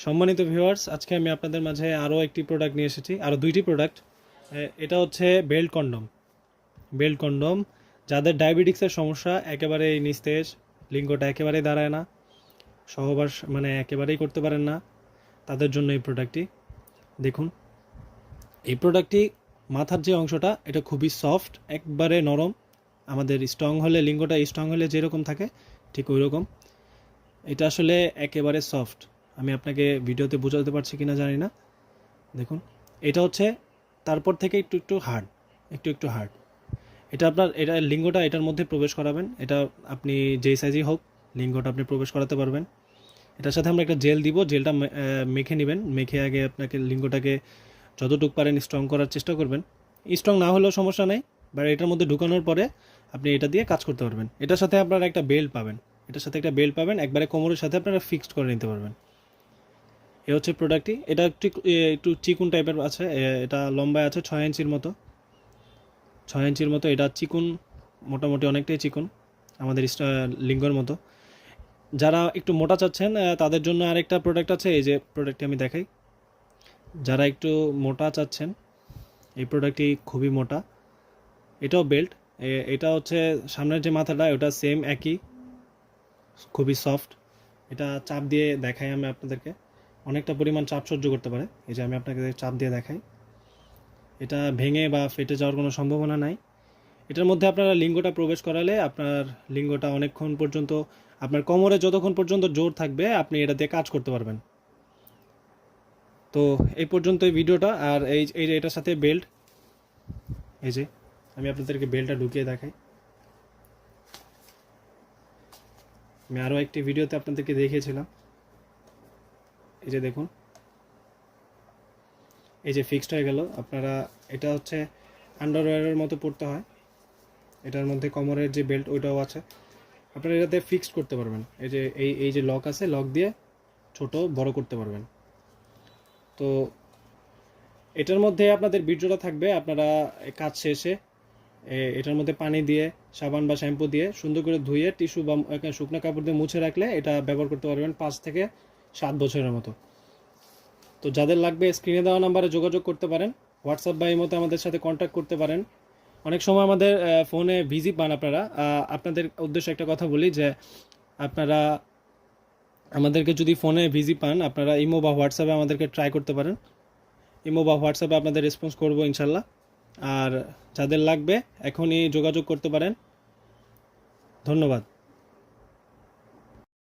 সম্মানিত ভিউয়ার্স, আজকে আমি আপনাদের মাঝে আরও একটি প্রোডাক্ট নিয়ে এসেছি, আরও দুইটি প্রোডাক্ট। এটা হচ্ছে বেল্ট কন্ডম। বেল্ট কন্ডম যাদের ডায়াবেটিক্সের সমস্যা, একেবারেই নিস্তেজ, লিঙ্গটা একেবারেই দাঁড়ায় না, সহবাস মানে একেবারেই করতে পারেন না, তাদের জন্য এই প্রোডাক্টটি। দেখুন, এই প্রোডাক্টটি মাথার যে অংশটা এটা খুবই সফট, একবারে নরম। আমাদের স্ট্রং হলে, লিঙ্গটা স্ট্রং হলে যেরকম থাকে ঠিক ওই রকম। এটা আসলে একেবারে সফট। আমি আপনাকে ভিডিওতে বোঝাতে পারছি কিনা জানি না। দেখুন, এটা হচ্ছে তারপর থেকে একটু একটু হার্ড, একটু হার্ড। এটা লিঙ্গটা এটার মধ্যে প্রবেশ করাবেন। এটা আপনি যেই সাইজই হোক, লিঙ্গটা আপনি প্রবেশ করাতে পারবেন। এটার সাথে আমরা একটা জেল দিব, জেলটা মেখে নেবেন। মেখে আগে আপনাকে লিঙ্গটাকে যতটুকু পারেন স্ট্রং করার চেষ্টা করবেন। স্ট্রং না হলেও সমস্যা নেই, বাট এটার মধ্যে ঢুকানোর পরে আপনি এটা দিয়ে কাজ করতে পারবেন। এটার সাথে আপনারা একটা বেল্ট পাবেন, একবারে কোমরের সাথে আপনারা ফিক্সড করে নিতে পারবেন। এ হচ্ছে প্রোডাক্টটি। এটা একটু চিকুন টাইপের আছে। এটা লম্বায় আছে 6 ইঞ্চির মতো, 6 ইঞ্চির মতো। এটা চিকুন, মোটামুটি অনেকটাই চিকুন, আমাদের লিঙ্গর মতো। যারা একটু মোটা চাচ্ছেন তাদের জন্য আরেকটা প্রোডাক্ট আছে। এই যে প্রোডাক্টটি আমি দেখাই। যারা একটু মোটা চাচ্ছেন, এই প্রোডাক্টটি খুবই মোটা। এটাও বেল্ট। এটা হচ্ছে সামনের যে মাথাটা, ওটা সেম একই, খুবই সফট। এটা চাপ দিয়ে দেখাই আমি আপনাদেরকে, অনেকটা পরিমাণ চাপ সহ্য করতে পারে। এই যে আমি আপনাকে চাপ দিয়ে দেখাই, এটা ভেঙে বা ফেটে যাওয়ার কোনো সম্ভাবনা নাই। এটার মধ্যে আপনারা লিঙ্গটা প্রবেশ করালে আপনার লিঙ্গটা অনেকক্ষণ পর্যন্ত, আপনার কোমরে যতক্ষণ পর্যন্ত জোর থাকবে আপনি এটা দিয়ে কাজ করতে পারবেন। তো এই পর্যন্ত এই ভিডিওটা। আর এই যে এটার সাথে বেল্ট, এই যে আমি আপনাদেরকে বেল্টটা ঢুকিয়ে দেখাই। আমি আরও একটি ভিডিওতে আপনাদেরকে দেখিয়েছিলাম। এই যে দেখুন, এই যে ফিক্সড হয়ে গেল। আপনারা, এটা হচ্ছে আন্ডারওয়্যারের মতো পড়তে হয়। এটার মধ্যে কোমরের যে বেল্ট ওইটাও আছে, আপনারা এটাতে ফিক্সড করতে পারবেন। এই যে এই যে লক আছে, লক দিয়ে ছোট বড় করতে পারবেন। তো এটার মধ্যে আপনাদের বীর্যটা থাকবে। আপনারা কাজ শেষে এটার মধ্যে পানি দিয়ে, সাবান বা শ্যাম্পু দিয়ে সুন্দর করে ধুয়ে টিস্যু বা শুকনো কাপড় দিয়ে মুছে রাখলে এটা ব্যবহার করতে পারবেন 5 থেকে 7 বছরের মতো। তো যাদের লাগবে স্ক্রিনে দেওয়া নাম্বারে যোগাযোগ করতে পারেন, হোয়াটসঅ্যাপ বা এই মতো আমাদের সাথে কন্ট্যাক্ট করতে পারেন। অনেক সময় আমাদের ফোনে বিজি পান আপনারা। আপনাদের উদ্দেশ্যে একটা কথা বলি যে আপনারা আমাদেরকে যদি ফোনে বিজি পান, আপনারা ইমো বা হোয়াটসঅ্যাপে আমাদেরকে ট্রাই করতে পারেন। ইমো বা হোয়াটসঅ্যাপে আপনাদের রেসপন্স করবো ইনশাল্লাহ। আর যাদের লাগবে এখনই যোগাযোগ করতে পারেন। ধন্যবাদ।